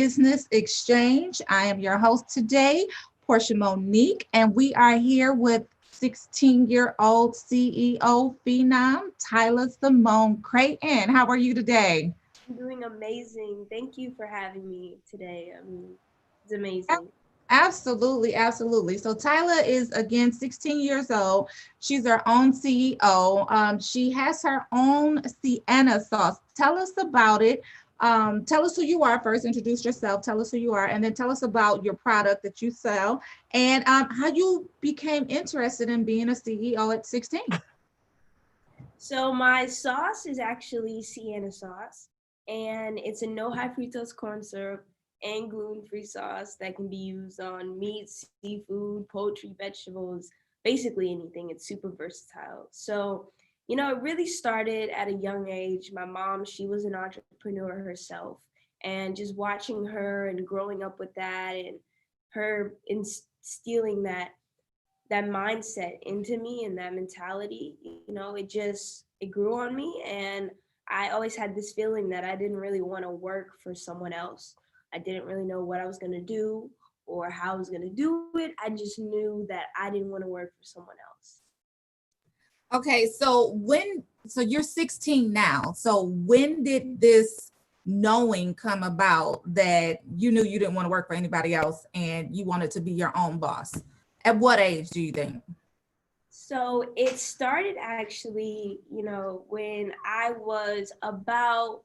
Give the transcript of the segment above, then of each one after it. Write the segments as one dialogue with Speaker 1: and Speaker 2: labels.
Speaker 1: Business Exchange. I am your host today, Portia Monique, and we are here with 16-year-old CEO phenom, Tyla-Simone Crayton. How are you today?
Speaker 2: I'm doing amazing. Thank you for having me today. I mean, it's
Speaker 1: Ab-
Speaker 2: amazing.
Speaker 1: Absolutely, absolutely. So Tyla is again 16 years old. She's her own CEO. She has her own Sienna sauce. Tell us about it. Tell us who you are first. Introduce yourself. Tell us who you are, and then tell us about your product that you sell and how you became interested in being a CEO at 16.
Speaker 2: So my sauce is actually Sienna sauce, and it's a no high fructose corn syrup and gluten-free sauce that can be used on meat, seafood, poultry, vegetables, basically anything. It's super versatile. So, it really started at a young age. My mom, she was an entrepreneur herself, and just watching her and growing up with that and her instilling that mindset into me and that mentality, it grew on me. And I always had this feeling that I didn't really want to work for someone else. I didn't really know what I was going to do or how I was going to do it. I just knew that I didn't want to work for someone else.
Speaker 1: Okay, so you're 16 now. So when did this knowing come about that you knew you didn't want to work for anybody else and you wanted to be your own boss? At what age do you think?
Speaker 2: So it started actually, when I was about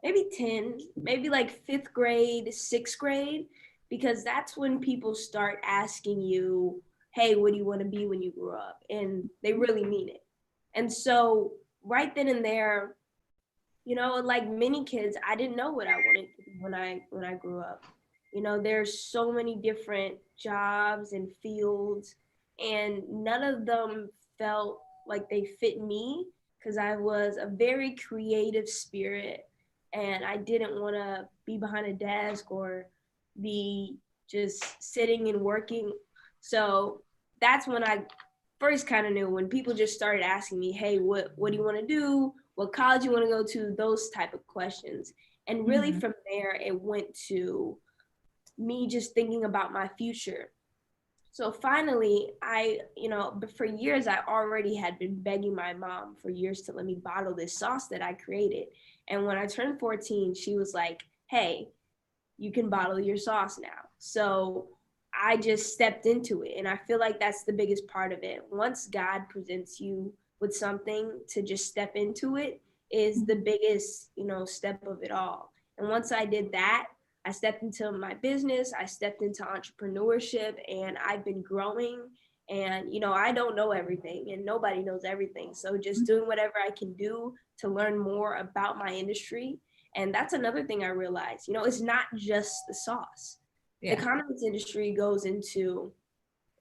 Speaker 2: maybe 10, maybe like fifth grade, sixth grade, because that's when people start asking you, hey, what do you want to be when you grow up? And they really mean it. And so right then and there, like many kids, I didn't know what I wanted to be when I grew up. There's so many different jobs and fields, and none of them felt like they fit me because I was a very creative spirit, and I didn't want to be behind a desk or be just sitting and working. So that's when I first kind of knew, when people just started asking me, hey, what do you want to do, what college you want to go to, those type of questions. And really
Speaker 1: Mhm.
Speaker 2: from there it went to me just thinking about my future. So finally, but for years I already had been begging my mom for years to let me bottle this sauce that I created. And when I turned 14, she was like, hey, you can bottle your sauce now. So I just stepped into it. And I feel like that's the biggest part of it. Once God presents you with something, to just step into it is the biggest, step of it all. And once I did that, I stepped into my business, I stepped into entrepreneurship, and I've been growing. And, I don't know everything and nobody knows everything. So just doing whatever I can do to learn more about my industry. And that's another thing I realized, it's not just the sauce. The
Speaker 1: Yeah.
Speaker 2: condiments industry goes into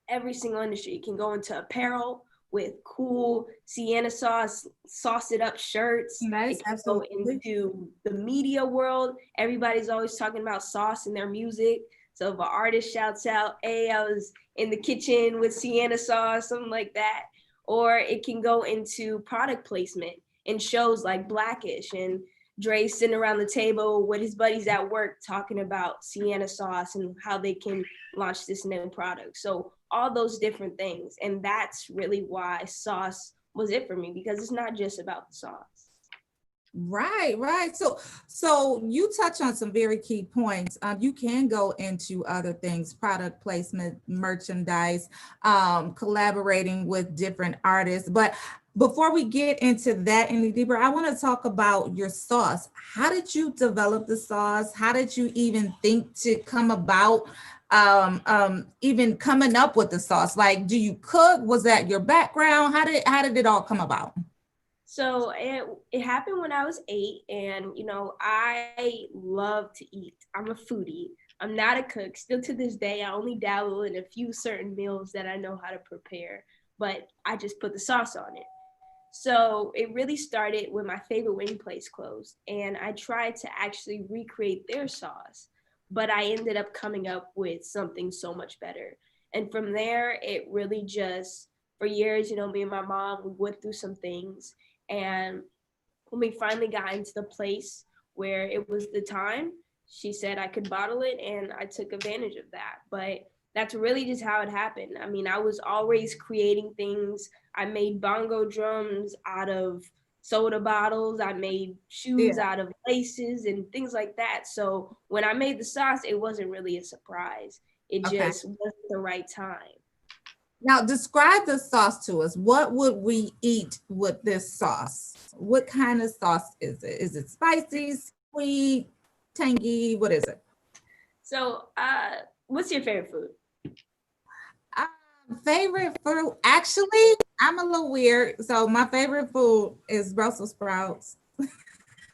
Speaker 2: every single industry. It can go into apparel with cool Sienna sauce, sauce it up shirts. It
Speaker 1: Nice,
Speaker 2: can go
Speaker 1: absolutely.
Speaker 2: into the media world. Everybody's always talking about sauce in their music. So if an artist shouts out, hey, I was in the kitchen with Sienna sauce, something like that. Or it can go into product placement in shows like Blackish, and Dre sitting around the table with his buddies at work talking about Sienna sauce and how they can launch this new product. So all those different things. And that's really why sauce was it for me, because it's not just about the sauce.
Speaker 1: Right, right. So you touch on some very key points. You can go into other things, product placement, merchandise, collaborating with different artists. But before we get into that any deeper, I want to talk about your sauce. How did you develop the sauce? How did you even think to come about even coming up with the sauce? Like, do you cook? Was that your background? How did it all come about?
Speaker 2: So it happened when I was 8, and I love to eat. I'm a foodie. I'm not a cook. Still to this day, I only dabble in a few certain meals that I know how to prepare, but I just put the sauce on it. So it really started when my favorite wing place closed, and I tried to actually recreate their sauce, but I ended up coming up with something so much better. And from there, it really just, for years, me and my mom, we went through some things. And when we finally got into the place where it was the time, she said I could bottle it, and I took advantage of that. But that's really just how it happened. I mean, I was always creating things. I made bongo drums out of soda bottles. I made shoes
Speaker 1: Yeah.
Speaker 2: out of laces and things like that. So when I made the sauce, it wasn't really a surprise. It
Speaker 1: Okay.
Speaker 2: just wasn't the right time.
Speaker 1: Now describe the sauce to us. What would we eat with this sauce? What kind of sauce is it? Is it spicy, sweet, tangy? What is it?
Speaker 2: So, what's your favorite food?
Speaker 1: Favorite food? Actually, I'm a little weird. So my favorite food is Brussels sprouts.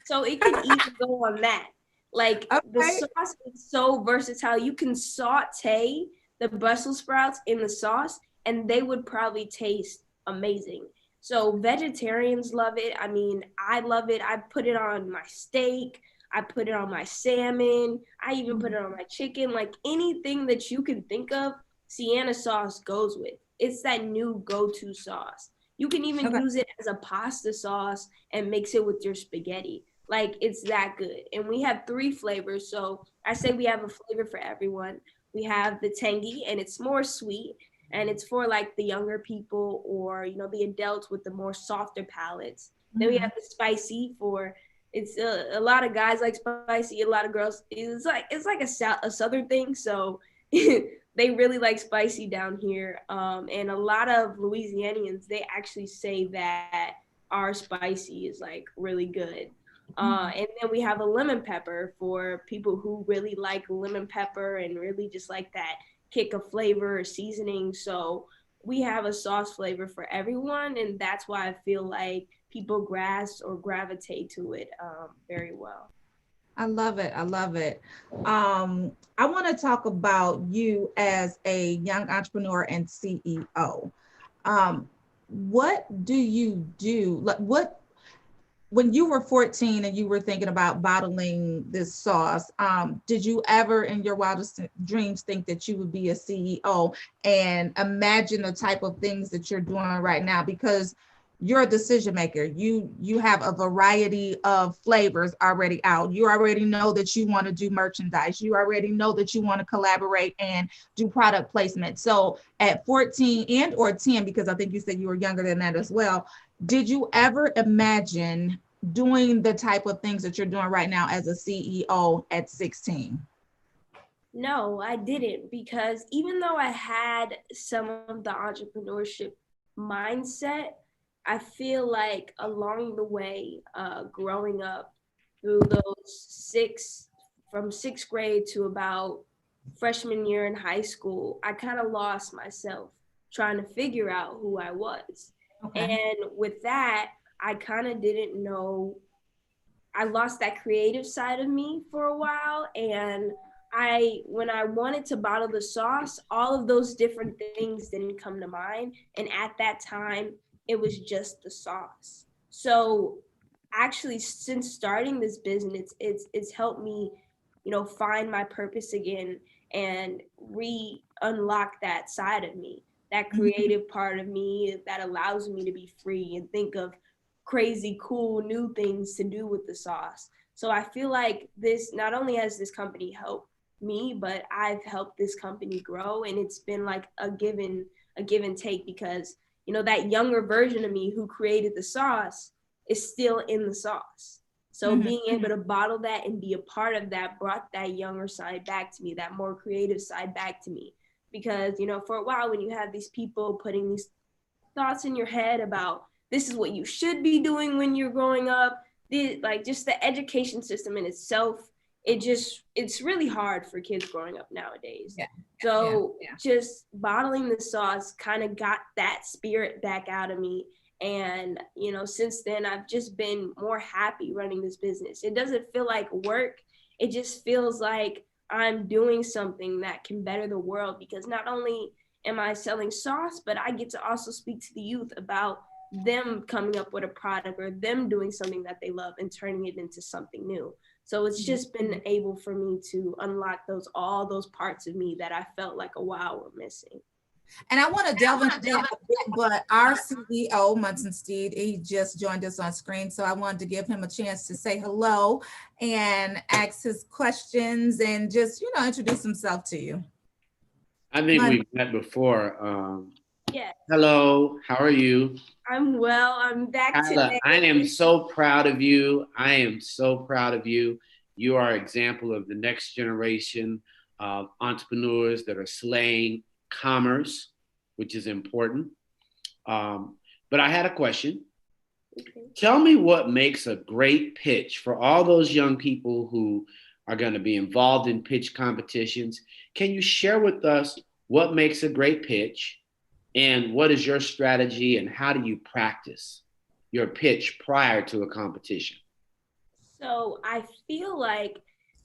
Speaker 2: So it can even go on that. Like the
Speaker 1: Okay.
Speaker 2: sauce is so versatile. You can saute the Brussels sprouts in the sauce and they would probably taste amazing. So vegetarians love it. I mean, I love it. I put it on my steak. I put it on my salmon. I even put it on my chicken. Like anything that you can think of, Sienna sauce goes with. It's that new go-to sauce. You can even
Speaker 1: Okay.
Speaker 2: use it as a pasta sauce and mix it with your spaghetti. Like it's that good. And we have 3 flavors. So I say we have a flavor for everyone. We have the tangy, and it's more sweet, and it's for like the younger people, or the adults with the more softer palates. Then we
Speaker 1: Mhm.
Speaker 2: have the spicy for it's a lot of guys like spicy, a lot of girls. It's like a southern thing. So they really like spicy down here. And a lot of Louisianians, they actually say that our spicy is like really good. And then we have a lemon pepper for people who really like lemon pepper and really just like that kick of flavor or seasoning. So we have a sauce flavor for everyone, and that's why I feel like people grasp or gravitate to it very well.
Speaker 1: I love it. I love it. I want to talk about you as a young entrepreneur and CEO. What do you do? Like, what when you were 14 and you were thinking about bottling this sauce, did you ever in your wildest dreams think that you would be a CEO and imagine the type of things that you're doing right now? Because you're a decision maker. You have a variety of flavors already out. You already know that you want to do merchandise. You already know that you want to collaborate and do product placement. So at 14 and or 10, because I think you said you were younger than that as well, did you ever imagine doing the type of things that you're doing right now as a CEO at 16?
Speaker 2: No, I didn't, because even though I had some of the entrepreneurship mindset, I feel like along the way, growing up through from 6th grade to about freshman year in high school, I kind of lost myself trying to figure out who I was.
Speaker 1: Okay.
Speaker 2: And with that, I kind of didn't know, I lost that creative side of me for a while. And when I wanted to bottle the sauce, all of those different things didn't come to mind. And at that time, it was just the sauce. So actually, since starting this business, it's helped me, find my purpose again and unlock that side of me, that
Speaker 1: Mhm.
Speaker 2: creative part of me that allows me to be free and think of crazy, cool, new things to do with the sauce. So I feel like this, not only has this company helped me, but I've helped this company grow, and it's been like a give and take, because that younger version of me who created the sauce is still in the sauce. So
Speaker 1: Mhm.
Speaker 2: being able to bottle that and be a part of that brought that younger side back to me, that more creative side back to me. Because, for a while, when you have these people putting these thoughts in your head about this is what you should be doing when you're growing up, like just the education system in itself, it's really hard for kids growing up nowadays.
Speaker 1: Yeah. Yeah.
Speaker 2: So
Speaker 1: Yeah.
Speaker 2: just bottling the sauce kind of got that spirit back out of me. And since then I've just been more happy running this business. It doesn't feel like work. It just feels like I'm doing something that can better the world, because not only am I selling sauce, but I get to also speak to the youth about them coming up with a product or them doing something that they love and turning it into something new. So it's just been able for me to unlock all those parts of me that I felt like a while were missing.
Speaker 1: And I want to delve into that a bit, but our CEO, Munson Steed, he just joined us on screen. So I wanted to give him a chance to say hello and ask his questions and just, introduce himself to you.
Speaker 3: I think we've met before.
Speaker 2: Yeah.
Speaker 3: Hello, how are you?
Speaker 2: I'm well. I'm back
Speaker 3: Tyla,
Speaker 2: today.
Speaker 3: I am so proud of you. I am so proud of you. You are an example of the next generation of entrepreneurs that are slaying commerce, which is important. But I had a question.
Speaker 2: Okay.
Speaker 3: Tell me what makes a great pitch for all those young people who are going to be involved in pitch competitions. Can you share with us what makes a great pitch and what is your strategy and how do you practice your pitch prior to a competition?
Speaker 2: So I feel like,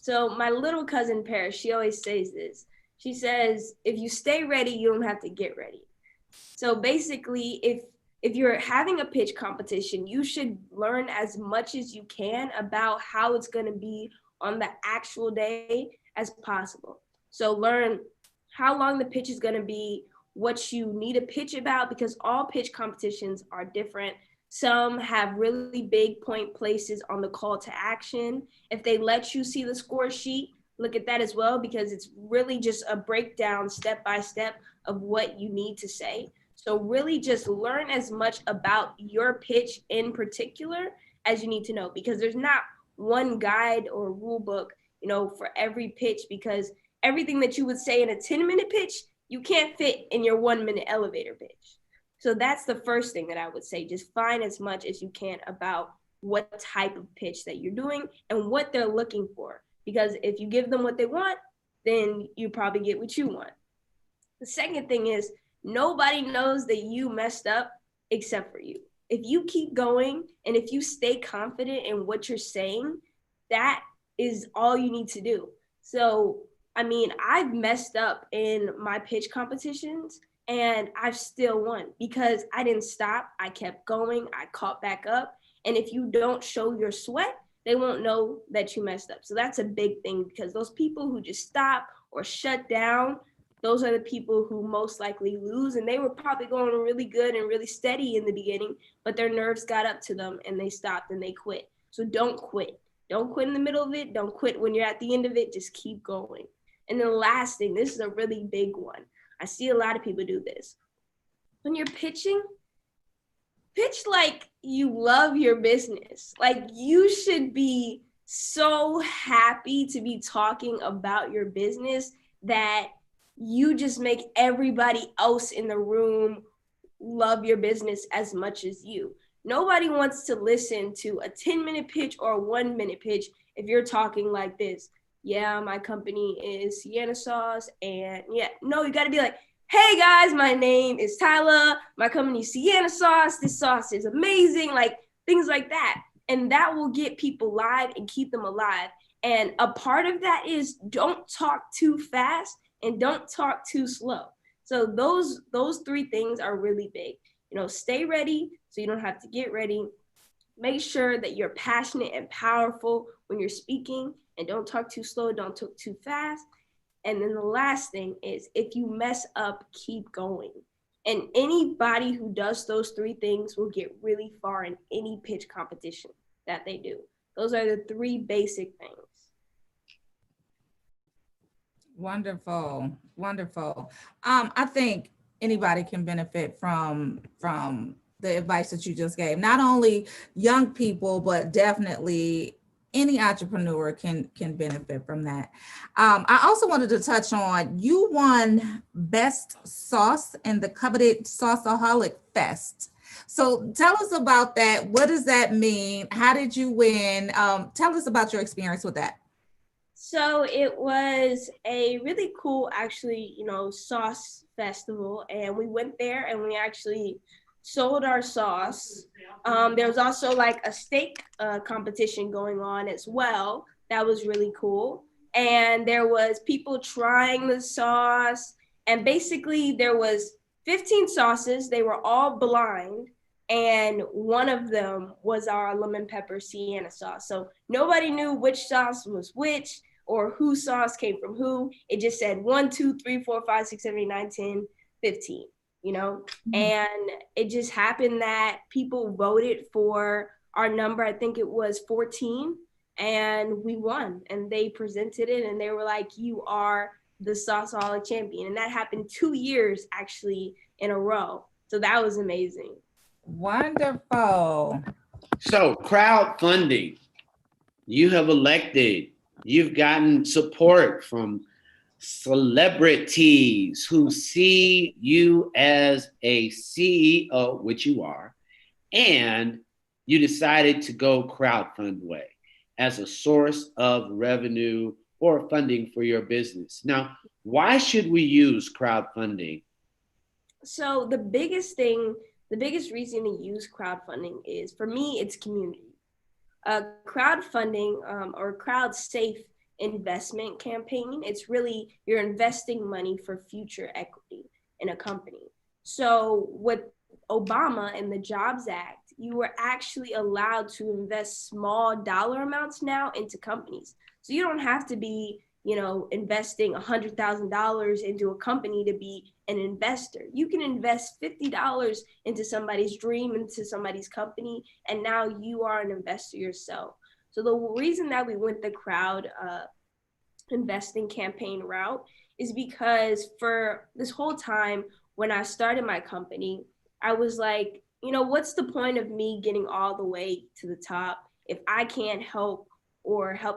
Speaker 2: my little cousin Paris, she always says this. She says, if you stay ready, you don't have to get ready. So basically, if you're having a pitch competition, you should learn as much as you can about how it's going to be on the actual day as possible. So learn how long the pitch is going to be, what you need to pitch about, because all pitch competitions are different. Some have really big point places on the call to action. If they let you see the score sheet, look at that as well, because it's really just a breakdown step by step of what you need to say. So really just learn as much about your pitch in particular as you need to know, because there's not one guide or rule book, for every pitch, because everything that you would say in a 10-minute pitch, you can't fit in your 1-minute elevator pitch. So that's the first thing that I would say. Just find as much as you can about what type of pitch that you're doing and what they're looking for. Because if you give them what they want, then you probably get what you want. The second thing is, nobody knows that you messed up except for you. If you keep going and if you stay confident in what you're saying, that is all you need to do. So, I've messed up in my pitch competitions and I've still won because I didn't stop. I kept going. I caught back up. And if you don't show your sweat, they won't know that you messed up. So that's a big thing, because those people who just stop or shut down, those are the people who most likely lose. And they were probably going really good and really steady in the beginning, but their nerves got up to them and they stopped and they quit. So don't quit. Don't quit in the middle of it. Don't quit when you're at the end of it. Just keep going. And then the last thing, this is a really big one. I see a lot of people do this. When you're pitching, pitch like you love your business. Like, you should be so happy to be talking about your business that you just make everybody else in the room love your business as much as you. Nobody wants to listen to a 10-minute pitch or a 1-minute pitch if you're talking like this. Yeah, my company is Sienna Sauce, and no, you got to be like, hey guys, my name is Tyla. My company is Sienna Sauce. This sauce is amazing. Like, things like that. And that will get people live and keep them alive. And a part of that is don't talk too fast and don't talk too slow. So those 3 things are really big. Stay ready so you don't have to get ready. Make sure that you're passionate and powerful when you're speaking, and don't talk too slow, don't talk too fast. And then the last thing is, if you mess up, keep going. And anybody who does those 3 things will get really far in any pitch competition that they do. Those are the 3 basic things.
Speaker 1: Wonderful. Wonderful. I think anybody can benefit from the advice that you just gave. Not only young people, but definitely any entrepreneur can benefit from that. I also wanted to touch on, you won Best Sauce in the coveted Sauceaholic Fest. So tell us about that. What does that mean? How did you win? Tell us about your experience with that.
Speaker 2: So it was a really cool, actually, sauce festival. And we went there and we actually sold our sauce. There was also like a steak competition going on as well. That was really cool. And there was people trying the sauce. And basically there was 15 sauces. They were all blind. And one of them was our lemon pepper Sienna sauce. So nobody knew which sauce was which or whose sauce came from who. It just said 1, 2, 3, 4, 5, 6, 7, 8, 9, 10. 15, and it just happened that people voted for our number. I think it was 14, and we won, and they presented it and they were like, you are the Sauceaholic champion. And that happened 2 years actually in a row. So that was amazing.
Speaker 1: Wonderful.
Speaker 3: So crowdfunding, you've gotten support from celebrities who see you as a CEO, which you are, and you decided to go crowdfund way as a source of revenue or funding for your business. Now, why should we use crowdfunding?
Speaker 2: So the biggest reason to use crowdfunding is, for me, it's community. Crowdfunding or crowd safe investment campaign, it's really, you're investing money for future equity in a company. So with Obama and the Jobs Act, you were actually allowed to invest small dollar amounts now into companies. So you don't have to be, investing $100,000 into a company to be an investor. You can invest $50 into somebody's dream, into somebody's company, and now you are an investor yourself. So the reason that we went the crowd investing campaign route is because for this whole time when I started my company, I was like, what's the point of me getting all the way to the top if I can't help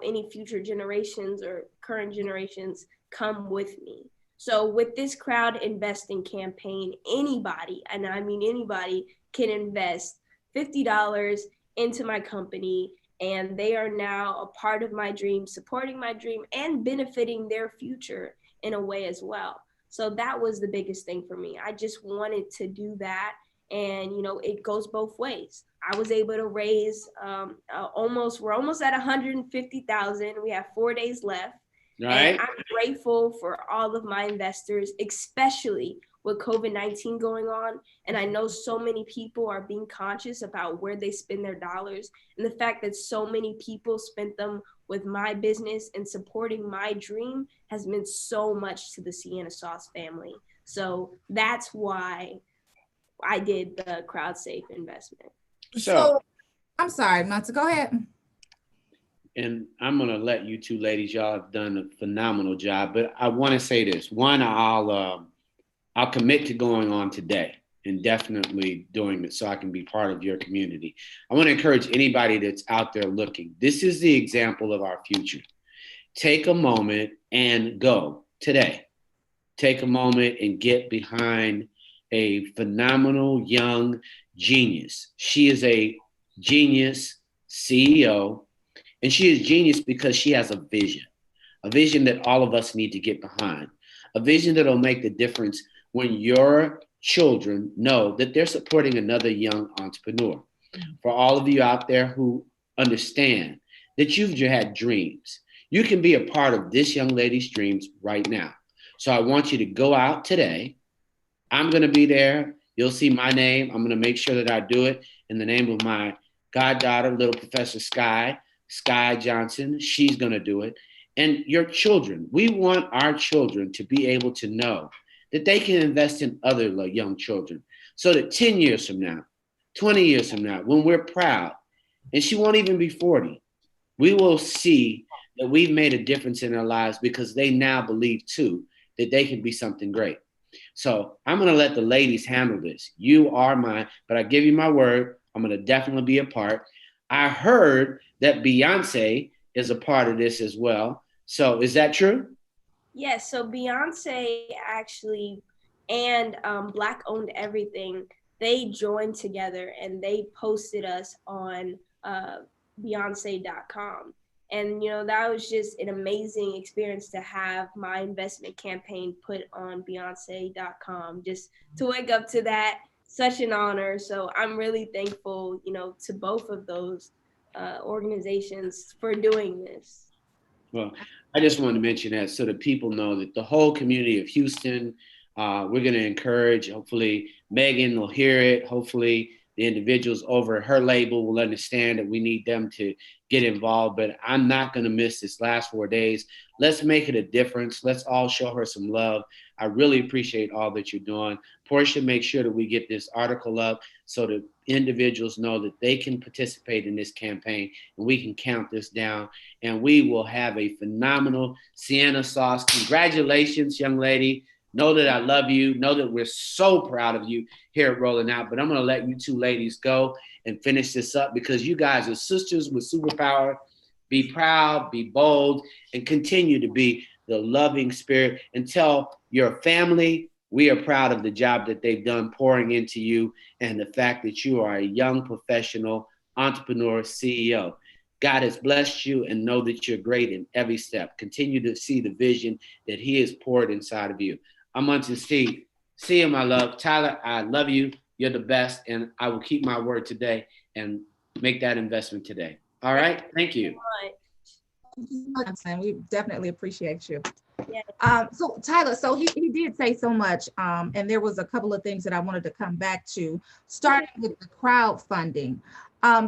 Speaker 2: any future generations or current generations come with me? So with this crowd investing campaign, anybody, and I mean anybody, can invest $50 into my company, and they are now a part of my dream, supporting my dream and benefiting their future in a way as well. So that was the biggest thing for me. I just wanted to do that. And, it goes both ways. I was able to raise we're almost at 150,000. We have 4 days left.
Speaker 3: Right.
Speaker 2: And I'm grateful for all of my investors, especially with COVID-19 going on. And I know so many people are being conscious about where they spend their dollars. And the fact that so many people spent them with my business and supporting my dream has meant so much to the Sienna Sauce family. So that's why I did the crowd safe investment.
Speaker 1: So I'm sorry, Monta, go ahead.
Speaker 3: And I'm going to let you two ladies, y'all have done a phenomenal job. But I want to say this. One, I'll commit to going on today and definitely doing it so I can be part of your community. I want to encourage anybody that's out there looking. This is the example of our future. Take a moment and go today. Take a moment and get behind a phenomenal young genius. She is a genius CEO. And she is genius because she has a vision that all of us need to get behind, a vision that will make the difference when your children know that they're supporting another young entrepreneur. For all of you out there who understand that you've had dreams, you can be a part of this young lady's dreams right now. So I want you to go out today. I'm going to be there. You'll see my name. I'm going to make sure that I do it in the name of my goddaughter, little Professor Sky Johnson. She's going to do it. And your children, we want our children to be able to know that they can invest in other young children so that 10 years from now, 20 years from now, when we're proud, and she won't even be 40, we will see that we've made a difference in their lives because they now believe too that they can be something great. So I'm going to let the ladies handle this. You are mine, but I give you my word, I'm going to definitely be a part. I heard that Beyonce is a part of this as well. So is that true?
Speaker 2: Yes. So Beyonce actually and Black Owned Everything, they joined together and they posted us on Beyonce.com. And, that was just an amazing experience to have my investment campaign put on Beyonce.com, just to wake up to that. Such an honor. So I'm really thankful, to both of those organizations for doing this.
Speaker 3: Well, I just wanted to mention that so that people know that the whole community of Houston, we're going to encourage, hopefully Megan will hear it. Hopefully the individuals over her label will understand that we need them to get involved. But I'm not going to miss this last 4 days. Let's make it a difference. Let's all show her some love. I really appreciate all that you're doing. Portia, make sure that we get this article up so that individuals know that they can participate in this campaign, and we can count this down, and we will have a phenomenal Sienna sauce. Congratulations, young lady. Know that I love you. Know that we're so proud of you here at Rolling Out. But I'm going to let you two ladies go and finish this up, because you guys are sisters with superpower. Be proud, be bold, and continue to be the loving spirit, and tell your family we are proud of the job that they've done pouring into you, and the fact that you are a young professional entrepreneur CEO. God has blessed you, and know that you're great in every step. Continue to see the vision that he has poured inside of you. I'm on to Steve. See you, my love. Tyler, I love you. You're the best, and I will keep my word today and make that investment today. All right? Thank you.
Speaker 1: We definitely appreciate you.
Speaker 2: Yeah.
Speaker 1: So Tyler, so he did say so much, and there was a couple of things that I wanted to come back to, starting with the crowdfunding.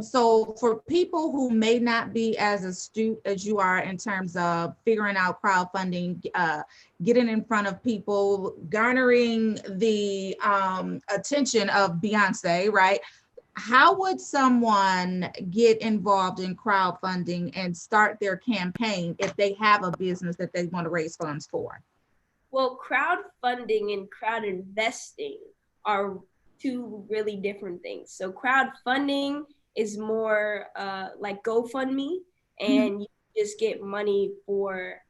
Speaker 1: So for people who may not be as astute as you are in terms of figuring out crowdfunding, getting in front of people, garnering the attention of Beyonce, right? How would someone get involved in crowdfunding and start their campaign if they have a business that they want to raise funds for?
Speaker 2: Well, crowdfunding and crowd investing are two really different things. So crowdfunding is more like GoFundMe, and you just get money for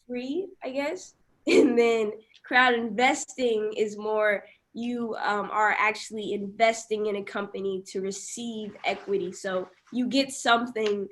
Speaker 2: free, I guess. And then crowd investing is more you are actually investing in a company to receive equity. So you get something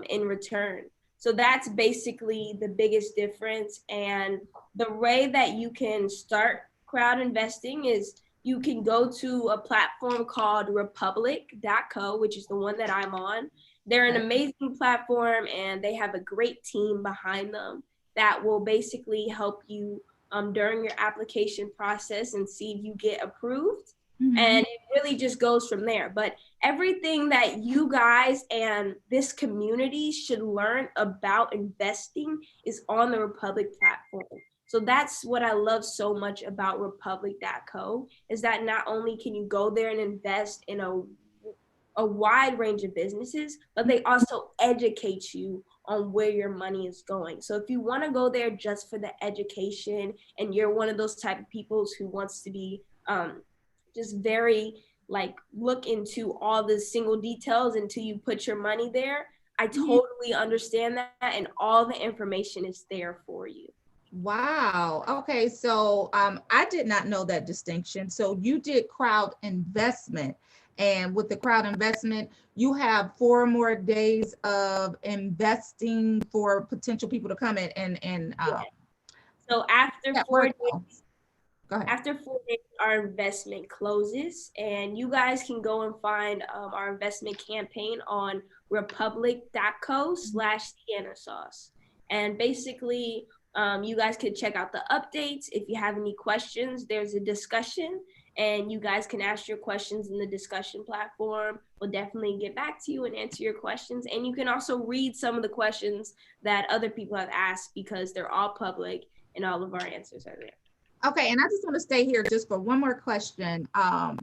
Speaker 2: in return. So that's basically the biggest difference. And the way that you can start crowd investing is you can go to a platform called republic.co, which is the one that I'm on. They're an amazing platform, and they have a great team behind them that will basically help you during your application process and see if you get approved. And it really just goes from there. But everything that you guys and this community should learn about investing is on the Republic platform. So that's what I love so much about republic.co, is that not only can you go there and invest in a wide range of businesses, but they also educate you on where your money is going. So if you want to go there just for the education, and you're one of those type of people who wants to be just very like look into all the single details until you put your money there, I totally understand that, and all the information is there for you.
Speaker 1: Wow. Okay. So I did not know that distinction. So you did crowd investment, and with the crowd investment, you have 4 more days of investing for potential people to come in and
Speaker 2: So after 4 days,
Speaker 1: go ahead.
Speaker 2: After 4 days, our investment closes, and you guys can go and find our investment campaign on republic.co/Sienna sauce. And basically, you guys could check out the updates. If you have any questions, there's a discussion, and you guys can ask your questions in the discussion platform. We'll definitely get back to you and answer your questions. And you can also read some of the questions that other people have asked, because they're all public and all of our answers are there.
Speaker 1: Okay, and I just want to stay here just for one more question,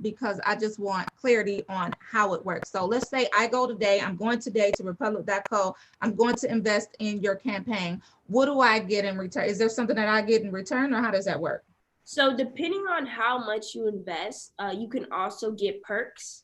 Speaker 1: because I just want clarity on how it works. So let's say I go today, I'm going today to republic.co, I'm going to invest in your campaign. What do I get in return? Is there something that I get in return, or how does that work?
Speaker 2: So depending on how much you invest, you can also get perks.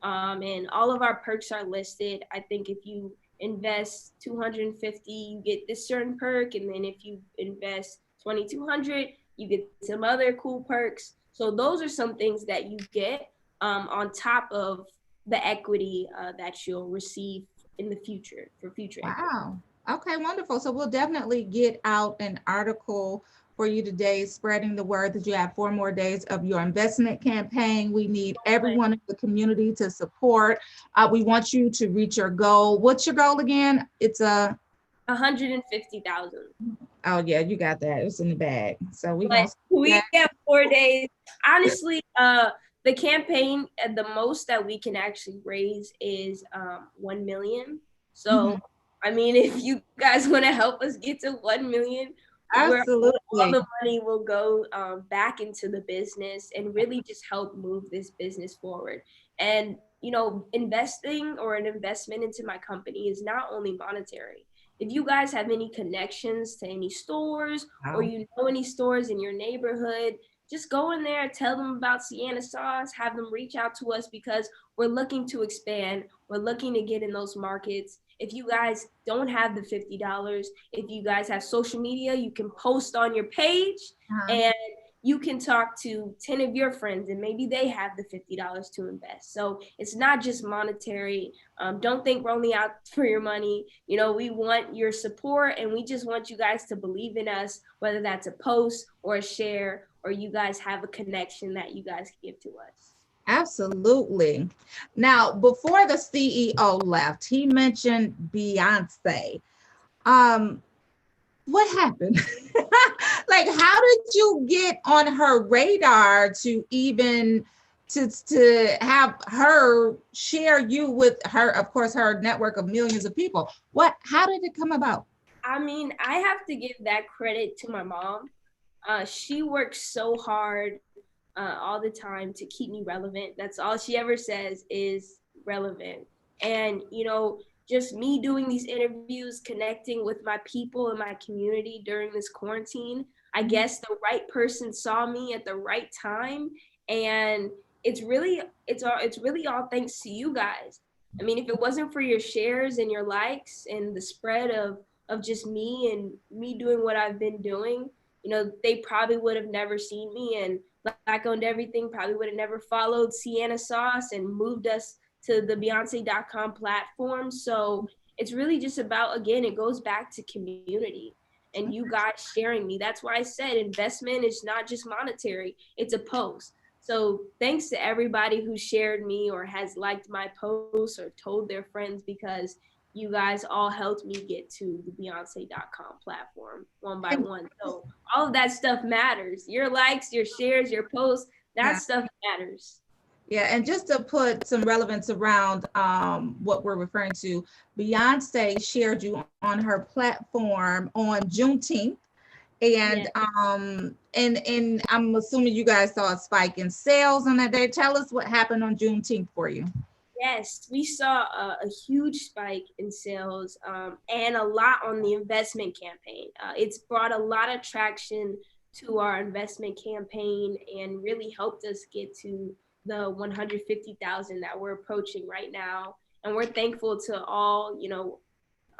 Speaker 2: And all of our perks are listed. I think if you invest $250, you get this certain perk. And then if you invest $2,200, you get some other cool perks. So those are some things that you get on top of the equity that you'll receive in the future for future.
Speaker 1: Wow. Equity. Okay, wonderful. So we'll definitely get out an article for you today, spreading the word that you have 4 more days of your investment campaign. We need everyone in the community to support. We want you to reach your goal. What's your goal again? It's a
Speaker 2: 150,000.
Speaker 1: Oh yeah, you got that. It's in the bag. So we
Speaker 2: have 4 days. Honestly, The campaign, the most that we can actually raise is 1 million. So, I mean, if you guys want to help us get to 1 million, where all
Speaker 1: Absolutely.
Speaker 2: the money will go back into the business and really just help move this business forward. And, you know, investing or an investment into my company is not only monetary. If you guys have any connections to any stores or
Speaker 1: Wow.
Speaker 2: you know any stores in your neighborhood, just go in there, tell them about Sienna Sauce, have them reach out to us because we're looking to expand. We're looking to get in those markets. If you guys don't have the $50, if you guys have social media, you can post on your page and you can talk to 10 of your friends and maybe they have the $50 to invest. So it's not just monetary. Don't think we're only out for your money. You know, we want your support and we just want you guys to believe in us, whether that's a post or a share or you guys have a connection that you guys give to us.
Speaker 1: Absolutely. Now, before the CEO left, he mentioned Beyonce. Um, what happened? Like, how did you get on her radar to even to have her share you with her, of course, her network of millions of people? How did it come about?
Speaker 2: I mean, I have to give that credit to my mom. She works so hard all the time to keep me relevant. That's all she ever says is relevant. And, you know, just me doing these interviews, connecting with my people in my community during this quarantine, I guess the right person saw me at the right time. And it's really all thanks to you guys. I mean, if it wasn't for your shares and your likes and the spread of just me and me doing what I've been doing, you know, they probably would have never seen me, and Black Owned Everything probably would have never followed Sienna Sauce and moved us to the Beyonce.com platform. So it's really just about, again, it goes back to community and you guys sharing me. That's why I said investment is not just monetary, it's a post. So thanks to everybody who shared me or has liked my posts or told their friends, because you guys all helped me get to the Beyonce.com platform one by one. So all of that stuff matters. Your likes, your shares, your posts, that
Speaker 1: Yeah.
Speaker 2: stuff matters.
Speaker 1: Yeah, and just to put some relevance around what we're referring to, Beyonce shared you on her platform on Juneteenth, and and I'm assuming you guys saw a spike in sales on that day. Tell us what happened on Juneteenth for you.
Speaker 2: Yes, we saw a huge spike in sales and a lot on the investment campaign. It's brought a lot of traction to our investment campaign and really helped us get to the 150,000 that we're approaching right now. And we're thankful to all, you know,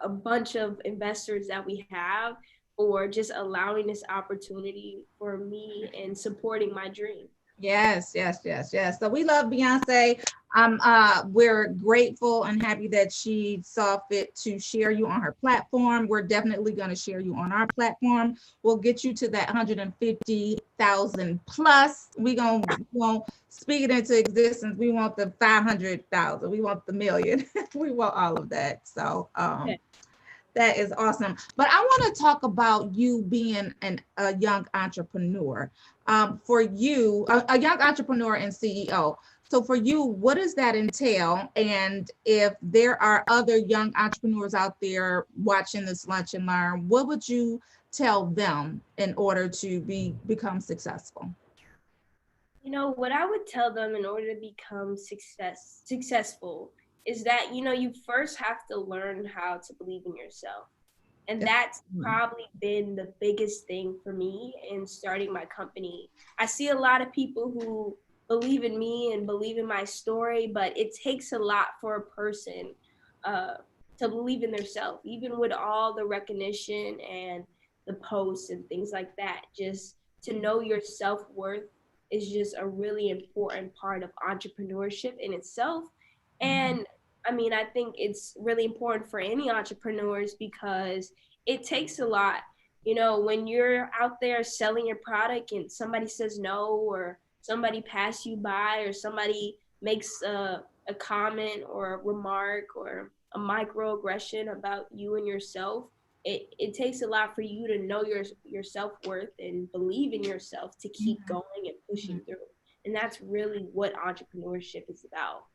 Speaker 2: a bunch of investors that we have for just allowing this opportunity for me and supporting my dream.
Speaker 1: Yes, yes, yes, yes. So we love Beyonce. We're grateful and happy that she saw fit to share you on her platform. We're definitely going to share you on our platform. We'll get you to that 150,000 plus. We gonna speak it into existence. We want the 500,000. We want the million. We want all of that. So that is awesome. But I want to talk about you being a young entrepreneur. For you, a young entrepreneur and CEO. So for you, what does that entail? And if there are other young entrepreneurs out there watching this Lunch and Learn, what would you tell them in order to become successful?
Speaker 2: You know, what I would tell them in order to become successful is that, you know, you first have to learn how to believe in yourself. And that's probably been the biggest thing for me in starting my company. I see a lot of people who believe in me and believe in my story, but it takes a lot for a person uh, to believe in themselves, even with all the recognition and the posts and things like that. Just to know your self-worth is just a really important part of entrepreneurship in itself. And I mean, I think it's really important for any entrepreneurs because it takes a lot. You know, when you're out there selling your product and somebody says no, or somebody pass you by, or somebody makes a comment or a remark or a microaggression about you and yourself, it takes a lot for you to know your self-worth and believe in yourself to keep going and pushing through. And that's really what entrepreneurship is about.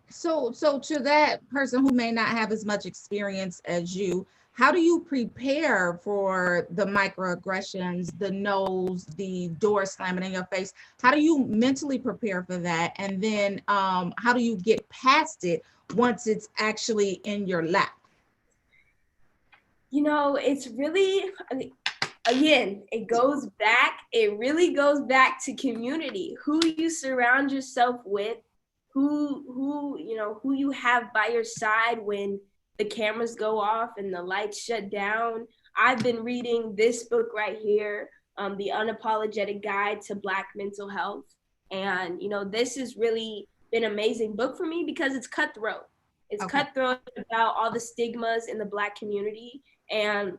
Speaker 1: So to that person who may not have as much experience as you, how do you prepare for the microaggressions, the no's, the door slamming in your face? How do you mentally prepare for that? And then how do you get past it once it's actually in your lap?
Speaker 2: It's really, again, it really goes back to community, who you surround yourself with, who you have by your side when the cameras go off and the lights shut down. I've been reading this book right here, The Unapologetic Guide to Black Mental Health. And, this has really been an amazing book for me because it's cutthroat. It's cutthroat about all the stigmas in the Black community. And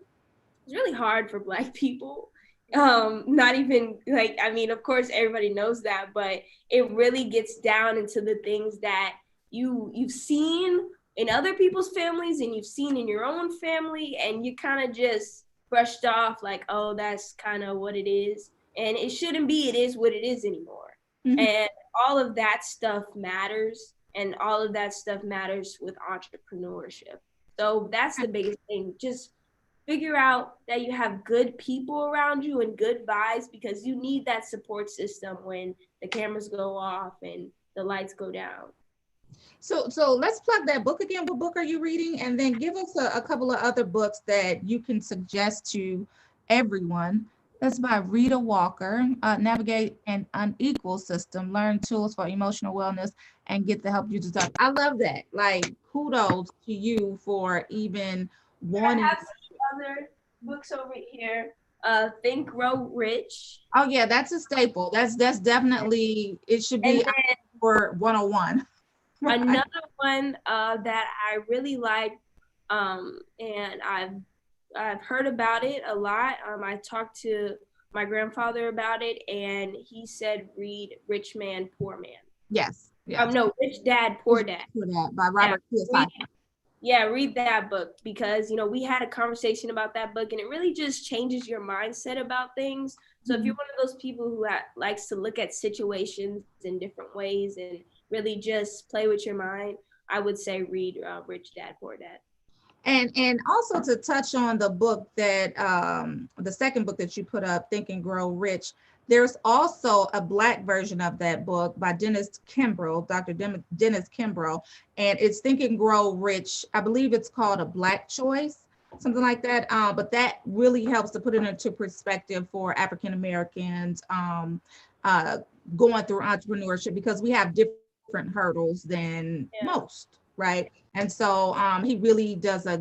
Speaker 2: it's really hard for Black people. Not even of course everybody knows that, but it really gets down into the things that you've seen in other people's families and you've seen in your own family, and you kind of just brushed off like, oh, that's kind of what it is, and it shouldn't be. It is what it is anymore. Mm-hmm. And all of that stuff matters, and all of that stuff matters with entrepreneurship. So that's the biggest thing. Just figure out that you have good people around you and good vibes, because you need that support system when the cameras go off and the lights go down.
Speaker 1: So let's plug that book again. What book are you reading? And then give us a couple of other books that you can suggest to everyone. That's by Rita Walker, Navigate an Unequal System, Learn Tools for Emotional Wellness, and Get the Help You Deserve. I love that. Like, kudos to you for even wanting.
Speaker 2: I have some other books over here. Think, Grow Rich.
Speaker 1: Oh yeah, that's a staple. That's definitely, it should be for 101.
Speaker 2: Another one that I really like, and I've heard about it a lot. I talked to my grandfather about it, and he said read Rich Man, Poor Man.
Speaker 1: Yes.
Speaker 2: No, Rich Dad, Poor Dad.
Speaker 1: Poor Dad by Robert Kiyosaki.
Speaker 2: Read that book, because we had a conversation about that book, and it really just changes your mindset about things. So if you're one of those people who likes to look at situations in different ways and really just play with your mind, I would say read Rich Dad, Poor Dad.
Speaker 1: And also to touch on the book that the second book that you put up, Think and Grow Rich, there's also a Black version of that book by Dennis Kimbrough, Dr. Dennis Kimbrough, and it's Think and Grow Rich. I believe it's called A Black Choice, something like that. But that really helps to put it into perspective for African Americans going through entrepreneurship, because we have different hurdles than most, right? And so he really does a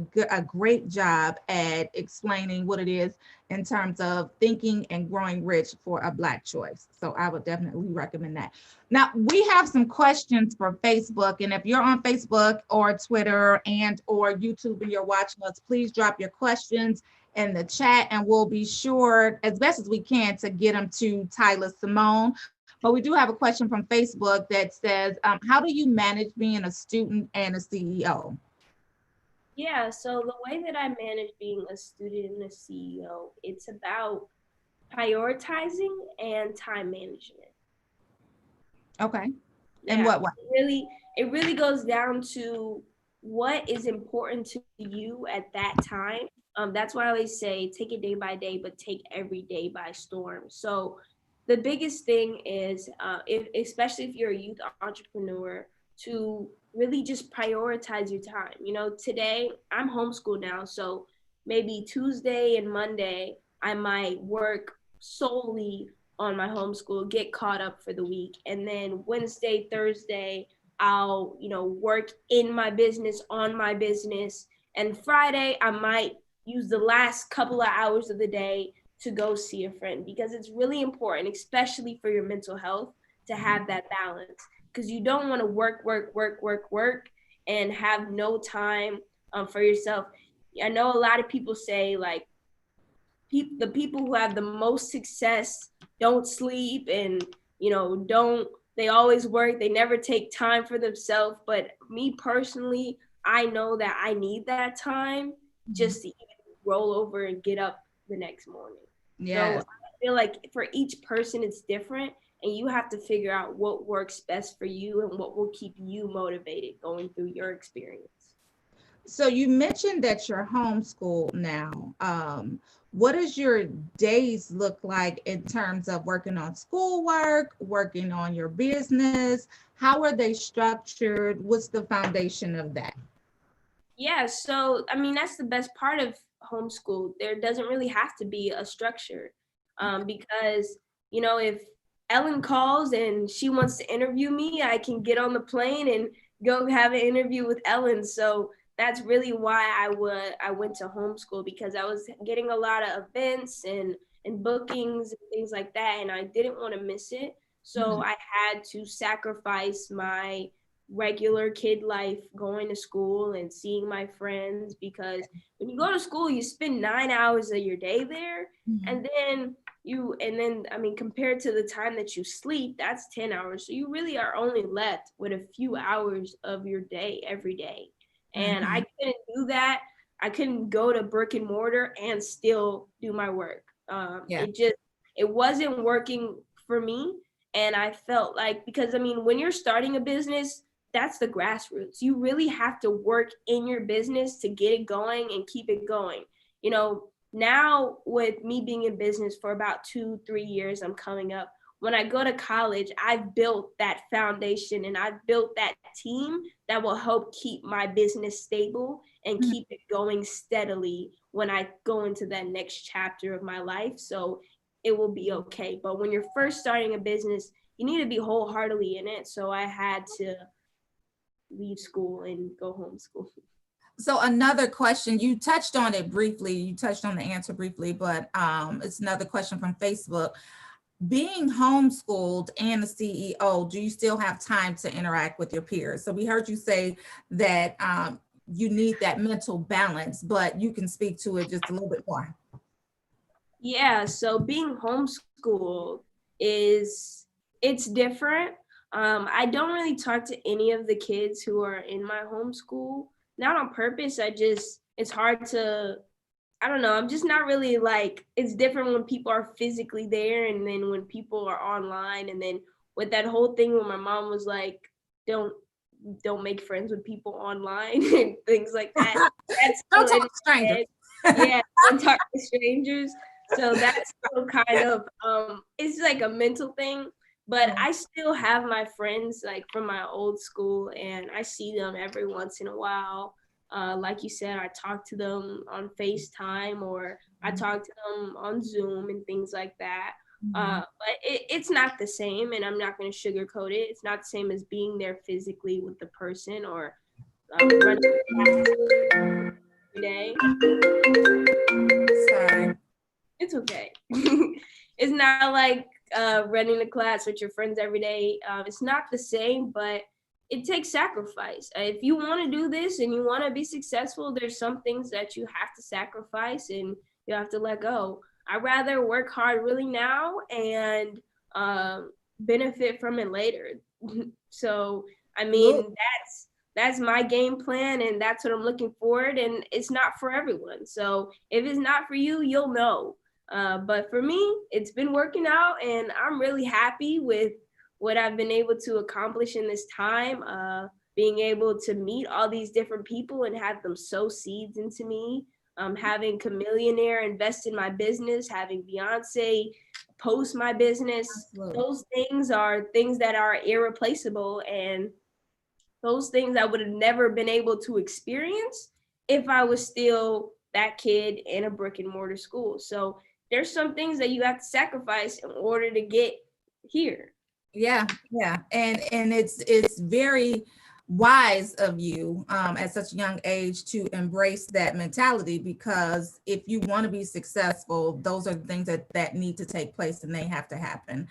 Speaker 1: great job at explaining what it is in terms of thinking and growing rich for a Black choice. So I would definitely recommend that. Now, we have some questions for Facebook. And if you're on Facebook or Twitter and or YouTube and you're watching us, please drop your questions in the chat, and we'll be sure as best as we can to get them to Tyla-Simone. But we do have a question from Facebook that says, how do you manage being a student and a CEO?
Speaker 2: Yeah, so the way that I manage being a student and a CEO, it's about prioritizing and time management.
Speaker 1: Okay. And what way?
Speaker 2: It really goes down to what is important to you at that time. That's why I always say take it day by day, but take every day by storm. So the biggest thing is, especially if you're a youth entrepreneur, to really just prioritize your time. Today I'm homeschooled now, so maybe Tuesday and Monday I might work solely on my homeschool, get caught up for the week, and then Wednesday, Thursday, I'll work in my business, on my business, and Friday I might use the last couple of hours of the day to go see a friend, because it's really important, especially for your mental health, to have that balance, because you don't want to work and have no time for yourself. I know a lot of people say like the people who have the most success don't sleep, and they always work, they never take time for themselves. But me personally, I know that I need that time just to even roll over and get up the next morning. Yeah. So feel like for each person it's different, and you have to figure out what works best for you and what will keep you motivated going through your experience.
Speaker 1: So you mentioned that you're homeschooled now. What does your days look like in terms of working on schoolwork, working on your business? How are they structured? What's the foundation of that?
Speaker 2: Yeah, so I mean, that's the best part of homeschool. There doesn't really have to be a structure, because, you know, if Ellen calls and she wants to interview me, I can get on the plane and go have an interview with Ellen. So that's really why I went to homeschool, because I was getting a lot of events and bookings and things like that, and I didn't want to miss it. So I had to sacrifice my regular kid life, going to school and seeing my friends, because when you go to school you spend 9 hours of your day there, and then I mean, compared to the time that you sleep, that's 10 hours, so you really are only left with a few hours of your day every day. And I couldn't do that. I couldn't go to brick and mortar and still do my work. It wasn't working for me. And I felt like, because I mean, when you're starting a business, that's the grassroots. You really have to work in your business to get it going and keep it going. You know, now with me being in business for about 2-3 years, I'm coming up. When I go to college, I've built that foundation and I've built that team that will help keep my business stable and keep it going steadily when I go into that next chapter of my life. So it will be okay. But when you're first starting a business, you need to be wholeheartedly in it. So I had to leave school and go homeschool.
Speaker 1: So another question, you touched on it briefly, you touched on the answer briefly, but it's another question from Facebook. Being homeschooled and a CEO, do you still have time to interact with your peers? So we heard you say that you need that mental balance, but you can speak to it just a little bit more.
Speaker 2: Yeah, so being homeschooled it's different. I don't really talk to any of the kids who are in my homeschool, not on purpose. It's hard to, I don't know, I'm just not really like, it's different when people are physically there and then when people are online. And then with that whole thing where my mom was like, don't make friends with people online and things like that. That's
Speaker 1: don't talk to strangers.
Speaker 2: Yeah, don't talk to strangers. So that's still kind of, it's like a mental thing. But I still have my friends like from my old school, and I see them every once in a while. Like you said, I talk to them on FaceTime, or I talk to them on Zoom and things like that. But it's not the same, and I'm not going to sugarcoat it. It's not the same as being there physically with the person, or running every day.
Speaker 1: Sorry.
Speaker 2: It's okay. It's not like running the class with your friends every day. It's not the same, but it takes sacrifice. If you want to do this and you want to be successful, there's some things that you have to sacrifice and you have to let go. I'd rather work hard really now and benefit from it later. So, I mean, that's my game plan, and that's what I'm looking forward. And it's not for everyone. So if it's not for you, you'll know. But for me, it's been working out, and I'm really happy with what I've been able to accomplish in this time, being able to meet all these different people and have them sow seeds into me, having Chameleonaire invest in my business, having Beyonce post my business.
Speaker 1: Absolutely.
Speaker 2: Those things are things that are irreplaceable, and those things I would have never been able to experience if I was still that kid in a brick and mortar school. So there's some things that you have to sacrifice in order to get here.
Speaker 1: Yeah, and it's very wise of you at such a young age to embrace that mentality, because if you want to be successful, those are the things that need to take place, and they have to happen.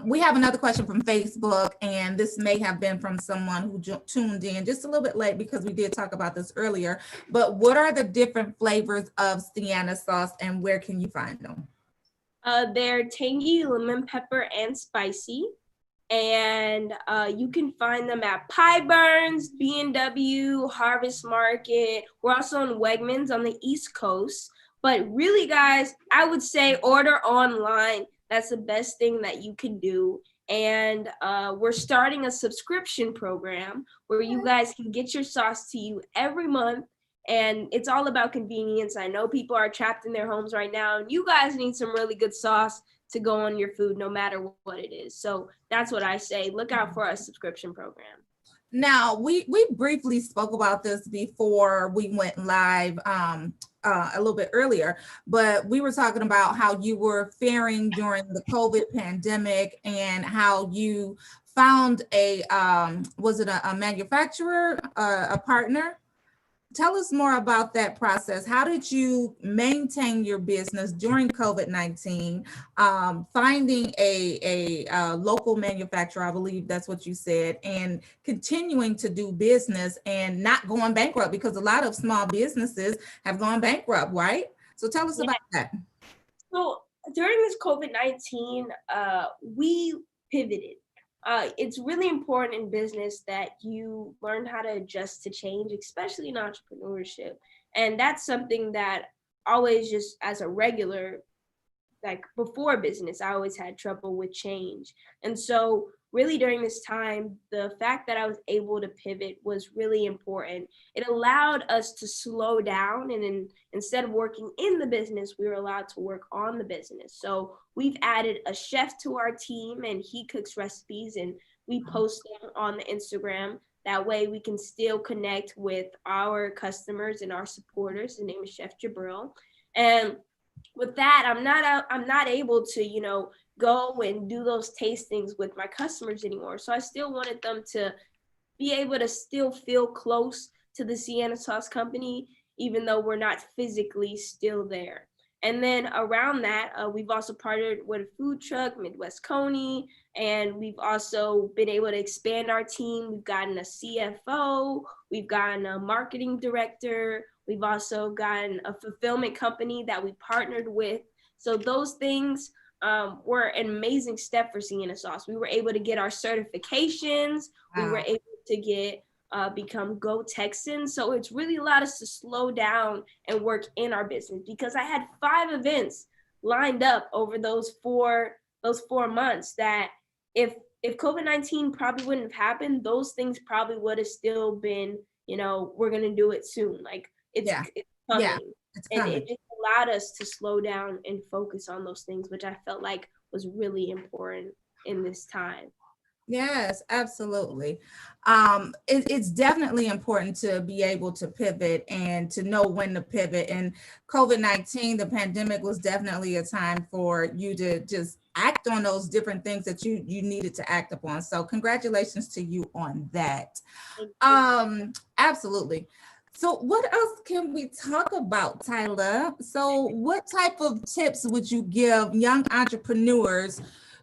Speaker 1: We have another question from Facebook, and this may have been from someone who tuned in just a little bit late, because we did talk about this earlier. But what are the different flavors of Sienna sauce, and where can you find them?
Speaker 2: They're tangy, lemon pepper, and spicy. And you can find them at Pie Burns, B&W, Harvest Market. We're also in Wegmans on the East Coast. But really, guys, I would say order online. That's the best thing that you can do. And we're starting a subscription program where you guys can get your sauce to you every month. And it's all about convenience. I know people are trapped in their homes right now, and you guys need some really good sauce to go on your food, no matter what it is. So that's what I say. Look out for our subscription program.
Speaker 1: Now, we briefly spoke about this before we went live a little bit earlier, but we were talking about how you were faring during the COVID pandemic and how you found a, was it a manufacturer, a partner? Tell us more about that process. How did you maintain your business during COVID-19? Finding a local manufacturer, I believe that's what you said, and continuing to do business and not going bankrupt, because a lot of small businesses have gone bankrupt, right? So tell us about that.
Speaker 2: So during this COVID-19, we pivoted. It's really important in business that you learn how to adjust to change, especially in entrepreneurship. And that's something that always, just as a regular, like before business, I always had trouble with change. And so really during this time, the fact that I was able to pivot was really important. It allowed us to slow down, and instead of working in the business, we were allowed to work on the business. So we've added a chef to our team, and he cooks recipes, and we post them on the Instagram. That way we can still connect with our customers and our supporters. His name is Chef Jabril. And with that, I'm not able to, go and do those tastings with my customers anymore. So I still wanted them to be able to still feel close to the Sienna Sauce Company, even though we're not physically still there. And then around that, we've also partnered with a food truck, Midwest Coney, and we've also been able to expand our team. We've gotten a CFO, we've gotten a marketing director, we've also gotten a fulfillment company that we partnered with. So those things were an amazing step for Sienna Sauce. We were able to get our certifications. Wow. We were able to get become Go Texans. So it's really allowed us to slow down and work in our business, because I had 5 events lined up over those four months that if COVID-19 probably wouldn't have happened, those things probably would have still been, we're going to do it soon. Like it's coming.
Speaker 1: Yeah, it's coming.
Speaker 2: And it just allowed us to slow down and focus on those things, which I felt like was really important in this time.
Speaker 1: Yes, absolutely. It's definitely important to be able to pivot and to know when to pivot. And COVID-19, the pandemic, was definitely a time for you to just act on those different things that you needed to act upon. So congratulations to you on that. Absolutely. So what else can we talk about, Tyla? So what type of tips would you give young entrepreneurs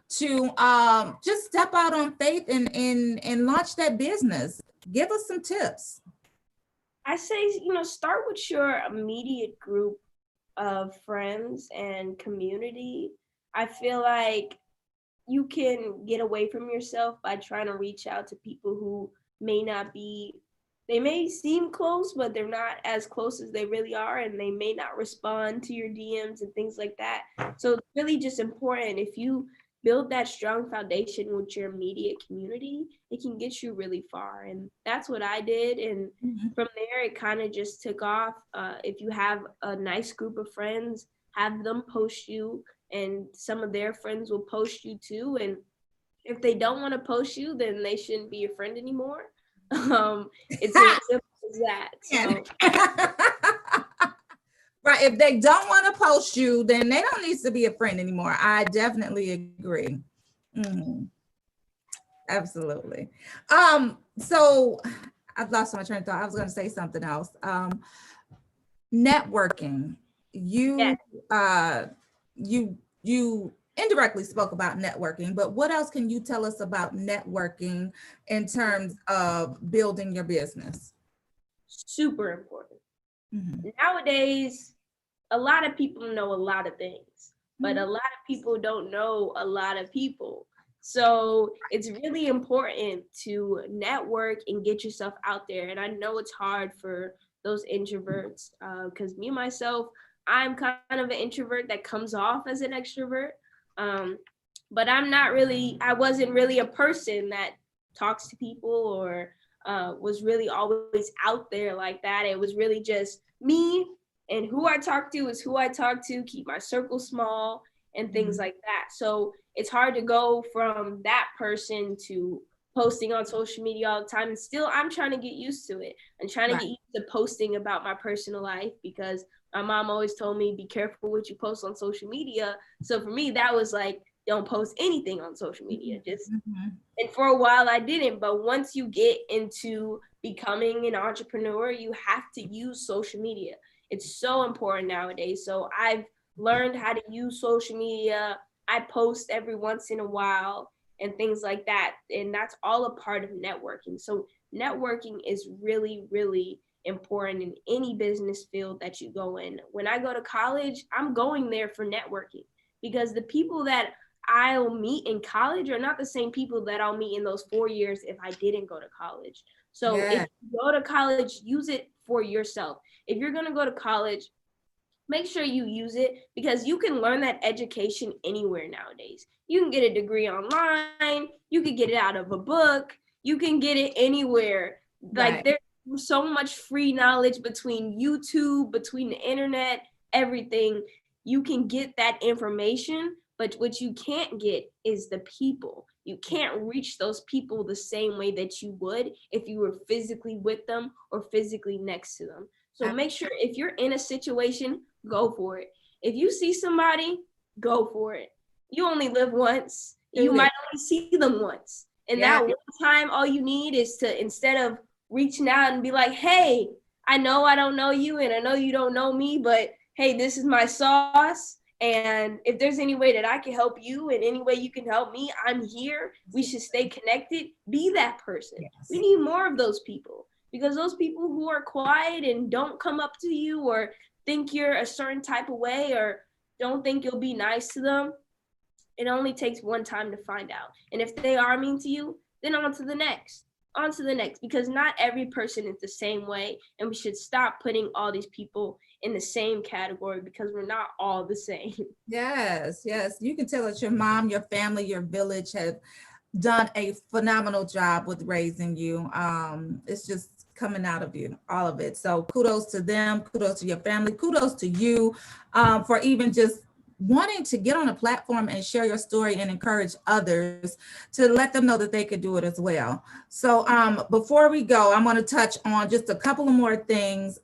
Speaker 1: to just step out on faith and launch that business? Give us some tips.
Speaker 2: I say, start with your immediate group of friends and community. I feel like you can get away from yourself by trying to reach out to people who they may seem close, but they're not as close as they really are, and they may not respond to your DMs and things like that. So it's really just important, if you build that strong foundation with your immediate community, it can get you really far. And that's what I did. And from there, it kind of just took off. If you have a nice group of friends, have them post you, and some of their friends will post you too. And if they don't want to post you, then they shouldn't be your friend anymore. It's as simple as that. So.
Speaker 1: Right. If they don't want to post you, then they don't need to be a friend anymore. I definitely agree. Absolutely. So I've lost my train of thought. I was going to say something else. Networking. You indirectly spoke about networking, but what else can you tell us about networking in terms of building your business?
Speaker 2: Super important. Nowadays, a lot of people know a lot of things, but a lot of people don't know a lot of people. So it's really important to network and get yourself out there. And I know it's hard for those introverts, because me, myself, I'm kind of an introvert that comes off as an extrovert. But I wasn't really a person that talks to people or was really always out there like that. It was really just me, and who I talk to is who I talk to, keep my circle small and things like that. So it's hard to go from that person to posting on social media all the time. And still, I'm trying to get used to it. I'm trying to get used to posting about my personal life, because my mom always told me, be careful what you post on social media. So for me, that was like, don't post anything on social media. Just and for a while I didn't, but once you get into becoming an entrepreneur, you have to use social media. It's so important nowadays. So I've learned how to use social media. I post every once in a while and things like that. And that's all a part of networking. So networking is really, really important in any business field that you go in. When I go to college, I'm going there for networking, because the people that I'll meet in college are not the same people that I'll meet in those 4 years if I didn't go to college. So if you go to college, use it for yourself. If you're going to go to college, make sure you use it, because you can learn that education anywhere nowadays. You can get a degree online, you can get it out of a book, you can get it anywhere. Like there's so much free knowledge between YouTube, between the internet, everything. You can get that information. But what you can't get is the people. You can't reach those people the same way that you would if you were physically with them or physically next to them. So make sure, if you're in a situation, go for it. If you see somebody, go for it. You only live once. You might only see them once. And that one time, all you need is to, instead of reaching out and be like, hey, I know I don't know you and I know you don't know me, but hey, this is my sauce. And if there's any way that I can help you and any way you can help me, I'm here. We should stay connected. Be that person. We need more of those people, because those people who are quiet and don't come up to you or think you're a certain type of way or don't think you'll be nice to them, it only takes one time to find out. And if they are mean to you, then on to the next, because not every person is the same way. And we should stop putting all these people in the same category, because we're not all the same.
Speaker 1: Yes. You can tell that your mom, your family, your village have done a phenomenal job with raising you. It's just coming out of you, all of it. So kudos to them, kudos to your family, kudos to you for even just wanting to get on a platform and share your story and encourage others to let them know that they could do it as well. So before we go, I'm going to touch on just a couple of more things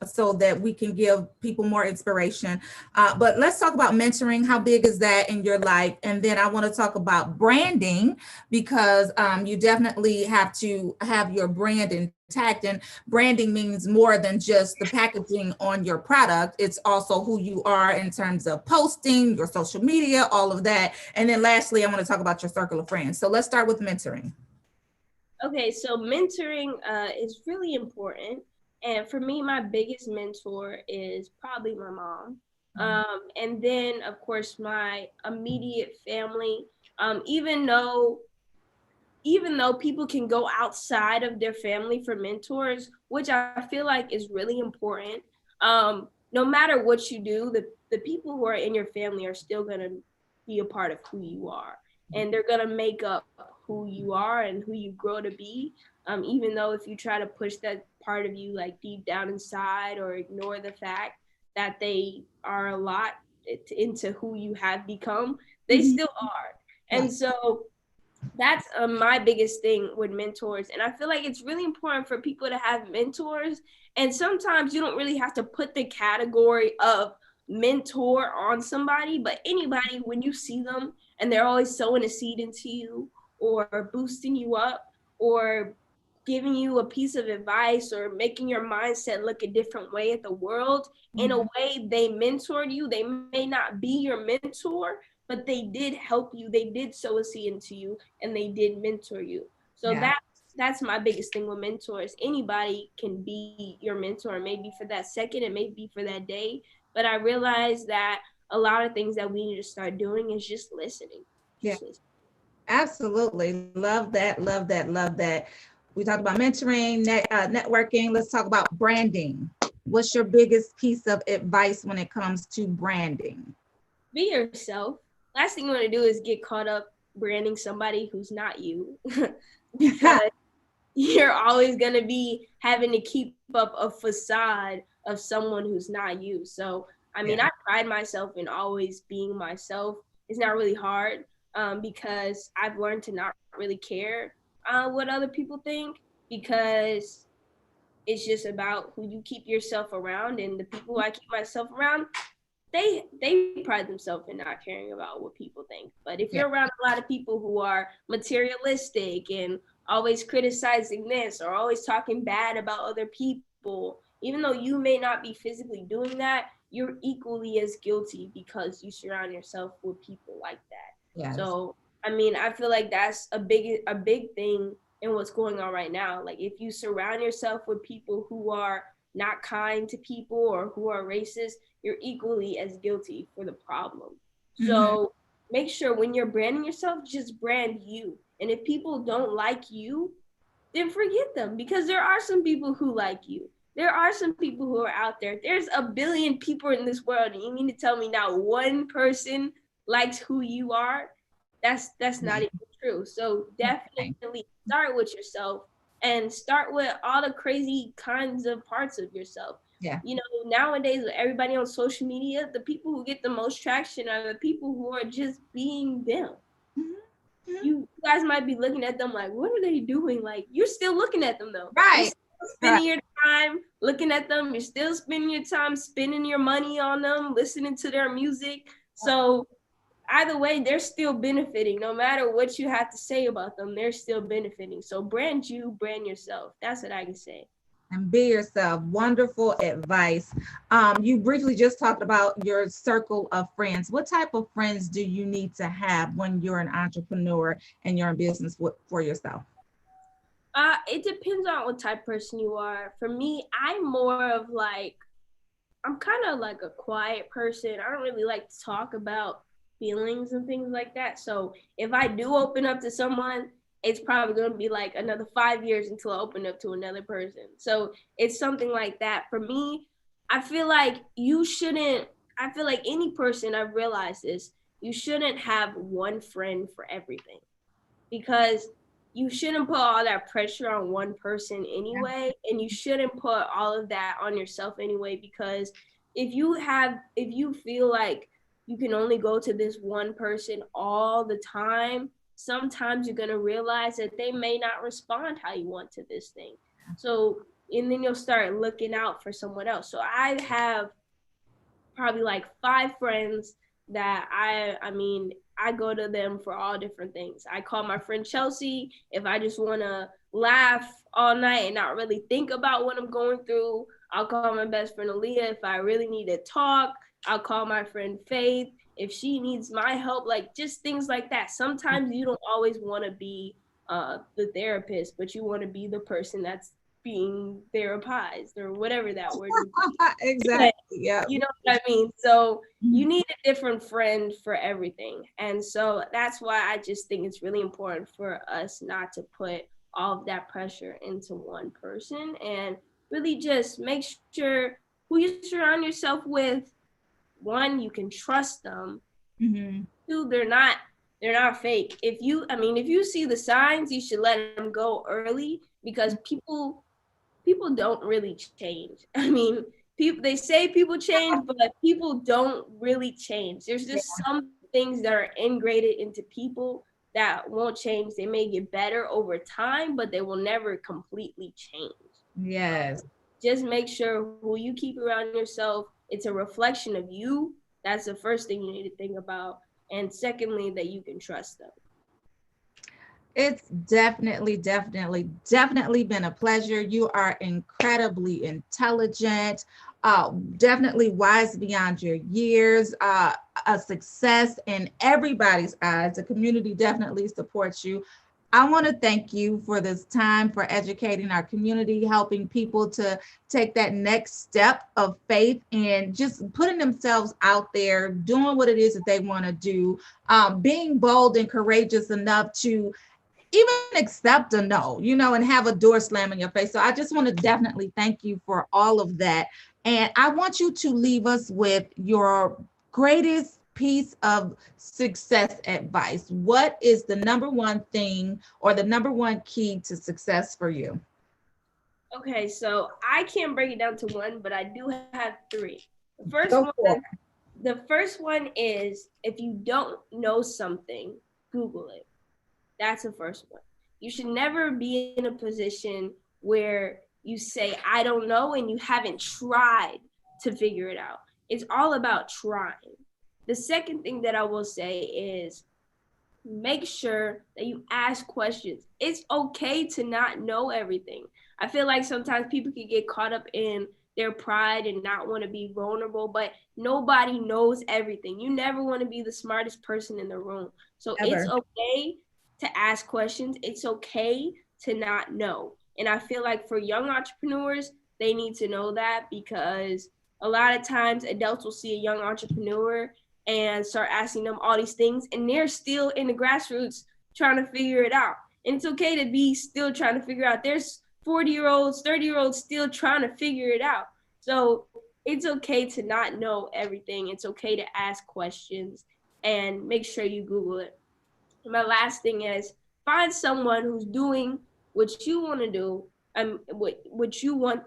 Speaker 1: so that we can give people more inspiration. But let's talk about mentoring. How big is that in your life? And then I want to talk about branding, because you definitely have to have your brand intact. And branding means more than just the packaging on your product. It's also who you are in terms of posting, your social media, all of that. And then lastly, I want to talk about your circle of friends. So let's start with mentoring.
Speaker 2: Okay, so mentoring is really important. And for me, my biggest mentor is probably my mom. And then, of course, my immediate family. Even though people can go outside of their family for mentors, which I feel like is really important. No matter what you do, the people who are in your family are still going to be a part of who you are. And they're going to make up who you are and who you grow to be. Even though if you try to push that part of you like deep down inside or ignore the fact that they are a lot into who you have become, they still are. And so that's my biggest thing with mentors. And I feel like it's really important for people to have mentors. And sometimes you don't really have to put the category of mentor on somebody, but anybody, when you see them and they're always sowing a seed into you or boosting you up or giving you a piece of advice or making your mindset look a different way at the world, in a way they mentored you. They may not be your mentor, but they did help you. They did sow a seed into you, and they did mentor you. So that's my biggest thing with mentors. Anybody can be your mentor, maybe for that second and maybe for that day. But I realized that a lot of things that we need to start doing is just listening.
Speaker 1: Absolutely. Love that. We talked about mentoring, networking. Let's talk about branding. what's your biggest piece of advice when it comes to branding?
Speaker 2: Be yourself. Last thing you want to do is get caught up branding somebody who's not you. Because you're always going to be having to keep up a facade of someone who's not you. So, I mean, I pride myself in always being myself. It's not really hard because I've learned to not really care what other people think, because it's just about who you keep yourself around, and the people I keep myself around, they pride themselves in not caring about what people think. But if you're around a lot of people who are materialistic and always criticizing this or always talking bad about other people, even though you may not be physically doing that, you're equally as guilty because you surround yourself with people like that.
Speaker 1: Yes.
Speaker 2: So, I mean, I feel like that's a big thing in what's going on right now. Like, if you surround yourself with people who are not kind to people or who are racist, you're equally as guilty for the problem. Mm-hmm. So make sure when you're branding yourself, just brand you. And if people don't like you, then forget them, because there are some people who like you. There are some people who are out there. There's a billion people in this world, and you mean to tell me not one person likes who you are? That's not even true. So definitely start with yourself and start with all the crazy kinds of parts of yourself.
Speaker 1: Yeah.
Speaker 2: You know, nowadays with everybody on social media, the people who get the most traction are the people who are just being them. Mm-hmm. You guys might be looking at them like, what are they doing? Like, you're still looking at them though.
Speaker 1: Right.
Speaker 2: You're still spending your time looking at them. You're still spending your time spending your money on them, listening to their music. So either way, they're still benefiting. No matter what you have to say about them, they're still benefiting. So brand you, brand yourself. That's what I can say.
Speaker 1: And be yourself. Wonderful advice. You briefly just talked about your circle of friends. What type of friends do you need to have when you're an entrepreneur and you're in business for yourself?
Speaker 2: It depends on what type of person you are. For me, I'm kind of like a quiet person. I don't really like to talk about feelings and things like that. So if I do open up to someone, it's probably going to be like another 5 years until I open up to another person. So it's something like that. For me, I feel like any person, I've realized this, you shouldn't have one friend for everything, because you shouldn't put all that pressure on one person anyway. And you shouldn't put all of that on yourself anyway, because if you feel like you can only go to this one person all the time, sometimes you're going to realize that they may not respond how you want to this thing. So, and then you'll start looking out for someone else. So I have probably like 5 friends that I go to them for all different things. I call my friend Chelsea if I just want to laugh all night and not really think about what I'm going through. I'll call my best friend Aaliyah if I really need to talk. I'll call my friend Faith if she needs my help, like just things like that. Sometimes you don't always want to be the therapist, but you want to be the person that's being therapized, or whatever that word is.
Speaker 1: Exactly. Yeah.
Speaker 2: You know what I mean? So you need a different friend for everything. And so that's why I just think it's really important for us not to put all of that pressure into one person, and really just make sure who you surround yourself with. 1, you can trust them. Mm-hmm. 2, they're not fake. If you see the signs, you should let them go early, because people don't really change. I mean, they say people change, but people don't really change. There's just some things that are ingrained into people that won't change. They may get better over time, but they will never completely change.
Speaker 1: Yes.
Speaker 2: Just make sure who you keep around yourself, it's a reflection of you. That's the first thing you need to think about. And secondly, that you can trust them.
Speaker 1: It's definitely been a pleasure. You are incredibly intelligent, definitely wise beyond your years, a success in everybody's eyes. The community definitely supports you. I want to thank you for this time, for educating our community, helping people to take that next step of faith and just putting themselves out there, doing what it is that they want to do, being bold and courageous enough to even accept a no, and have a door slam in your face. So I just want to definitely thank you for all of that. And I want you to leave us with your greatest piece of success advice. What is the number one thing or the number one key to success for you?
Speaker 2: Okay, so I can't break it down to one, but I do have three. The first
Speaker 1: Go
Speaker 2: one,
Speaker 1: for it.
Speaker 2: the first one is if you don't know something, Google it. That's the first one. You should never be in a position where you say, I don't know, and you haven't tried to figure it out. It's all about trying. The second thing that I will say is make sure that you ask questions. It's okay to not know everything. I feel like sometimes people can get caught up in their pride and not want to be vulnerable, but nobody knows everything. You never want to be the smartest person in the room. So it's
Speaker 1: Ever.
Speaker 2: okay to ask questions. It's okay to not know. And I feel like for young entrepreneurs, they need to know that because a lot of times adults will see a young entrepreneur and start asking them all these things, and they're still in the grassroots trying to figure it out. And it's okay to be still trying to figure out. There's 40-year-olds, 30-year-olds still trying to figure it out. So it's okay to not know everything. It's okay to ask questions and make sure you Google it. And my last thing is find someone who's doing what you want to do and what you want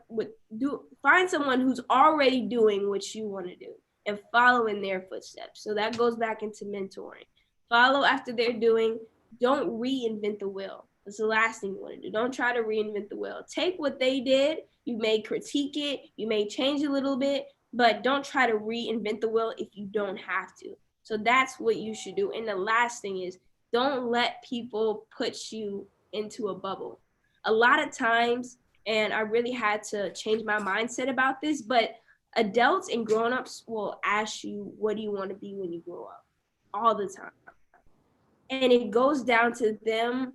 Speaker 2: do. Find someone who's already doing what you want to do and follow in their footsteps. So that goes back into mentoring. Follow after they're doing. Don't reinvent the wheel. That's the last thing you want to do. Don't try to reinvent the wheel. Take what they did. You may critique it. You may change a little bit, but don't try to reinvent the wheel if you don't have to. So that's what you should do. And the last thing is don't let people put you into a bubble. A lot of times, and I really had to change my mindset about this, but adults and grown-ups will ask you, what do you want to be when you grow up? All the time. And it goes down to them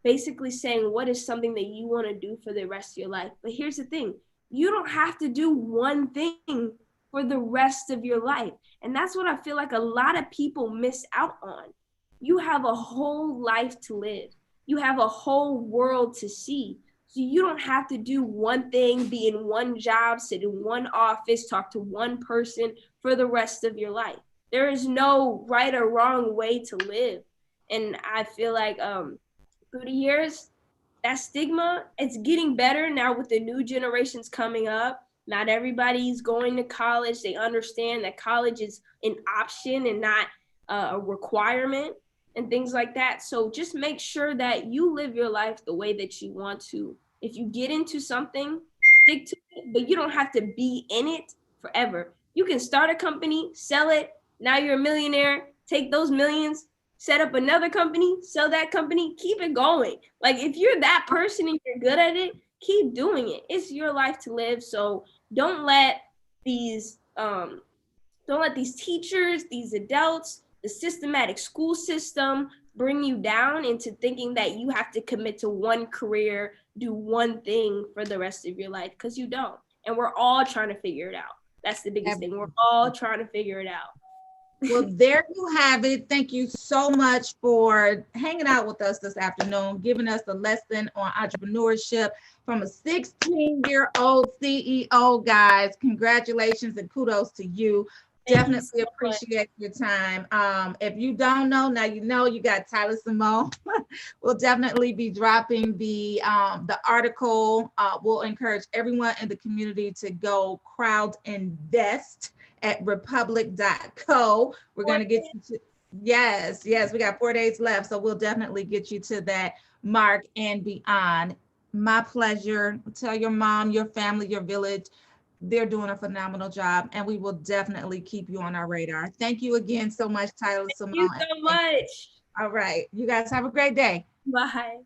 Speaker 2: basically saying, what is something that you want to do for the rest of your life? But here's the thing, you don't have to do one thing for the rest of your life. And that's what I feel like a lot of people miss out on. You have a whole life to live. You have a whole world to see. So you don't have to do one thing, be in one job, sit in one office, talk to one person for the rest of your life. There is no right or wrong way to live. And I feel like through the years, that stigma, it's getting better now with the new generations coming up. Not everybody's going to college. They understand that college is an option and not a requirement and things like that. So just make sure that you live your life the way that you want to. If you get into something, stick to it, but you don't have to be in it forever. You can start a company, sell it. Now you're a millionaire. Take those millions, set up another company, sell that company, keep it going. Like if you're that person and you're good at it, keep doing it. It's your life to live. So don't let these teachers, these adults, the systematic school system bring you down into thinking that you have to commit to one career, do one thing for the rest of your life, because you don't. And we're all trying to figure it out. That's the biggest thing. We're all trying to figure it out.
Speaker 1: Well, there you have it. Thank you so much for hanging out with us this afternoon, giving us a lesson on entrepreneurship from a 16-year-old CEO, guys. Congratulations and kudos to you. Definitely appreciate your time. If you don't know, now you know. You got Tyla-Simone. We'll definitely be dropping the article. We'll encourage everyone in the community to go crowd invest at republic.co. We're going to get you to, yes, we got 4 days left. So we'll definitely get you to that mark and beyond. My pleasure. Tell your mom, your family, your village, they're doing a phenomenal job, and we will definitely keep you on our radar. Thank you again so much, Tyla-Simone.
Speaker 2: Thank you so much.
Speaker 1: All right. You guys have a great day.
Speaker 2: Bye.